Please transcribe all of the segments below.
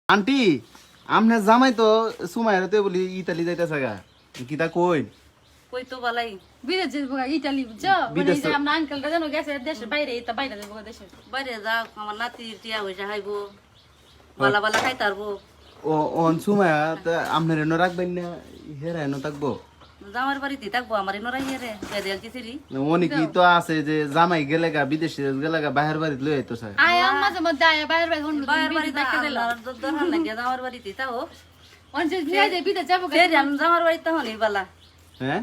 Aunty আমনে জামাই তো সুমাইরা তো বলি ইতালি যাইতাছে গা কিতা কই কই তো বালাই বিদেশ যাবো ইটালি বুঝছো মানে এই যে আমরা আঙ্কেলটা জানো গেছে দেশের বাইরে এটা বাইরে যাবো দেশের বাইরে যা আমার নাতি টিয়া হইছে হাইবো বালা বালা খাই তারবো ও অন সুমাইয়া তা আমনে রেনো রাখবেন না হেরা এনো থাকবো জামার বাড়িতে থাকবো আমার নরাই রে বেদিয়াল কিছিরি অনেকই তো আছে যে জামাই গেলে গা বিদেশে গেলে গা বাহির বাড়িতে লই আইতো স্যার আয় মাঝে মধ্যে আয় বাইরে বাইরে হন্ডু বাইরে বাড়িতে দেখে দিলাম দরকার লাগে জামার বাড়িতে তাও অনছে নিয়ে যাই বিদেশ যাবো ফের আমি জামার বাড়িতে হনি বালা হ্যাঁ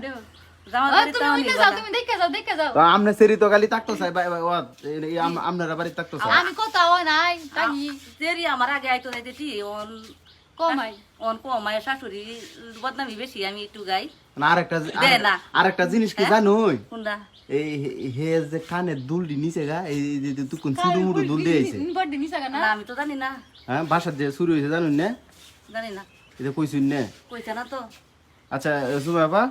জামার বাড়িতে তুমি হনি ওইটা যাও তুমি দেখে যাও তো আমনে সেরি তো খালি থাকতো চাই আপনারা বাড়িতে থাকতো চাই আমি কোথাও নাই তাই তেরি আমার আগে আইতো যাইতে টি অন কমাই অন কমায় শাশুড়ি বদনামি বেশি আমি একটু গাই না দে না। আরেকটা জিনিস কি জানোই কোনটা এই হে যে কানে দুলডি নিচে গা এই যে তুকুন চুরু মুরু দুল দিয়েছে বড় নিসা না না আমি তো জানি না হ্যাঁ বাসার যে শুরু হয়েছে জানুন না জানি না এটা কইছুন না কইছে না তো আচ্ছা সুমাইবা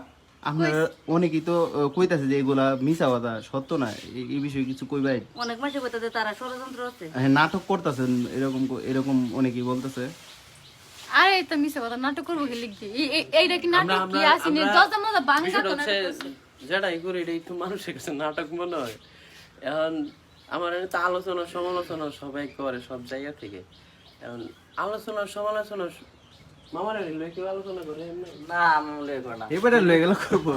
আপনার অনেকেই তো কইতাছে যে এগুলা মিছা কথা সত্য না এই বিষয়ে কিছু কইবাই অনেক মাসে কইতে তারা ষড়যন্ত্র আছে হ্যাঁ নাটক করতেছেন এরকম এরকম অনেকেই বলতেছে আরে এটা মিছে কথা নাটক করবো কি লিখবি এইটা কি নাটক কি আসিনি দশটা মতো বাংলা তো নাটক যেটাই করি এটা একটু মানুষের কাছে নাটক মনে হয়। এখন আমার তো আলোচনা সমালোচনা সবাই করে সব জায়গা থেকে। এখন আলোচনা সমালোচনা মামারা লয়ে কেউ আলোচনা করে এমনি? না আমি লয়ে করি না এবারে লয়ে গেল করবো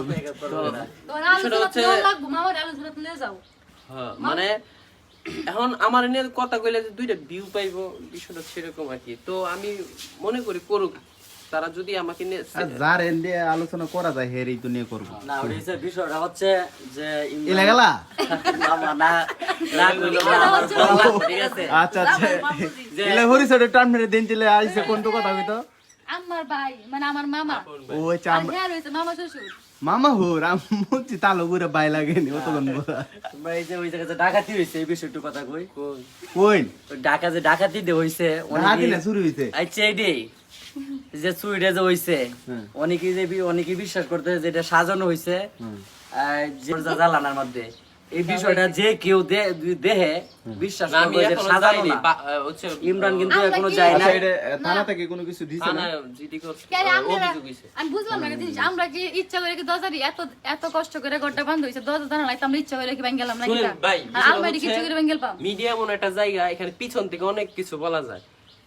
তোমার আলোচনা তো লাগবো মামার আলোচনা তো নিয়ে যাও হ্যাঁ মানে এখন আমার নিয়ে কথা কইলে যে দুইটা ভিউ পাইবো বিষয়টা সেরকম আর কি। তো আমি মনে করি করুক তারা যদি আমাকে নিয়ে যার এন্ডে আলোচনা করা যায় হের এই তো নিয়ে করবো না ওই যে বিষয়টা হচ্ছে যে এলা গেলা মামা না না কইলো না আমার বলা লাগবে, ঠিক আছে আচ্ছা আচ্ছা এলে হরিসের টার্ম মেরে দিন চলে আইছে কোন তো কথা কইতো আমার ভাই মানে আমার মামা ও আচ্ছা আর হ্যাঁ রয়েছে মামা শ্বশুর মামা হোর আমি তালো করে বাই লাগেনি অতক্ষণ বলা তোমরা এই যে ওই জায়গাতে ডাকাতি হইছে এই বিষয়টা কথা কই কইন ওই ডাকাতি দে হইছে রাতি না শুরু হইছে আচ্ছা এই দে যে সুইডে যে হইছে অনেকে বিশ্বাস করতে যে এটা সাজানো হইছে যে জ্বালানার মধ্যে এই বিষয়টা যে কেউ দেহে বিশ্বাস আমি করবে যে এখনো সাজানো যাইনি না। হচ্ছে ইমরান কিন্তু আমরা এখনো কি- যায় না আচ্ছা এটা থানা থেকে কোনো কিছু দিছে না থানায় জিডি করছে কেন আমরা অভিযোগ হইছে। আমি বুঝলাম না একটা জিনিস আমরা কি ইচ্ছা করে কি দরজারি এত এত কষ্ট করে ঘরটা বন্ধ হইছে দরজা জানা নাই আমরা ইচ্ছা করে কি ভাঙ গেলাম না কি শুনেন ভাই, বিষয়টা আলমারি কিছু হচ্ছে- করে ভাঙ গেলাম মিডিয়া এমন একটা জায়গা এখানে পিছন থেকে অনেক কিছু বলা যায়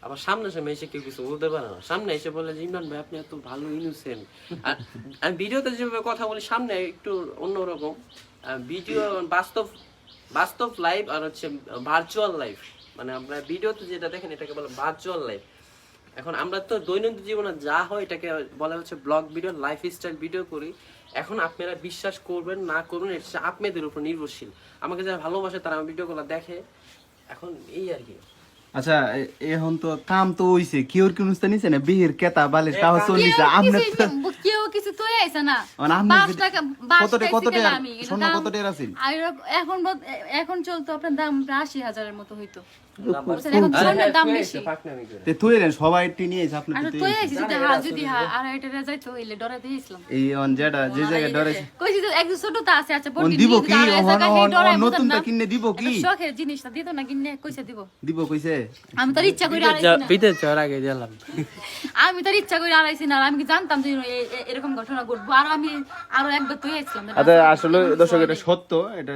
আবার সামনে সামনে এসে কেউ কিছু বলতে পারে না সামনে এসে বলে যে ইমরান ভাই আপনি এত ভালো ইনোসেন্ট আর আমি ভিডিওতে যেভাবে কথা বলি সামনে একটু অন্যরকম ভিডিও বাস্তব লাইভ আর হচ্ছে ভার্চুয়াল লাইফ মানে আমরা ভিডিওতে যেটা দেখেন এটাকে বলে ভার্চুয়াল লাইফ এখন আমরা তো দৈনন্দিন জীবনে যা হয় এটাকে বলা হচ্ছে blog video life style video করি এখন আপনারা বিশ্বাস করবেন না করবেন এটা আপনাদের উপর নির্ভরশীল আমাকে যারা ভালোবাসে তারা আমার ভিডিওগুলো দেখে এখন এই আর কি আচ্ছা এখন তো কাম তো হইছে কিওর কি অনুষ্ঠান নিছে না বিহির কেতা বালিশ কাহ চলিছে আমনে কেউ কিছু তো আইছে না মানে আমনে 5 টাকা কত টাকা সোনা কত টাকা আছেন আর এখন চলতো আপনার দাম 80,000 এর মতো হইতো বুঝছেন, এখন সোনার দাম বেশি তে তুইলেন সবাই টি নিয়ে আপনি আর তো তো আইছি যদি আর এটা যাইতো হইলে ডরে দিয়েছিলাম এই অন যেটা যে জায়গায় ডরেছে কইছি তো একটু ছোট তো আছে আচ্ছা অন দিব কি নতুন তা কিনে দিব কি শখের জিনিসটা দিত না কিনে কইছে দিব কইছে আমি তার ইচ্ছা করে আড়াইছি না বিদেশ যাওয়ার আগে দিলাম আমি তার ইচ্ছা করে আড়াইছি না আমি কি জানতাম যে এরকম ঘটনা ঘটবো আর আমি আরো একবার তুই আইছিলাম আচ্ছা আসলে দর্শক এটা সত্য এটা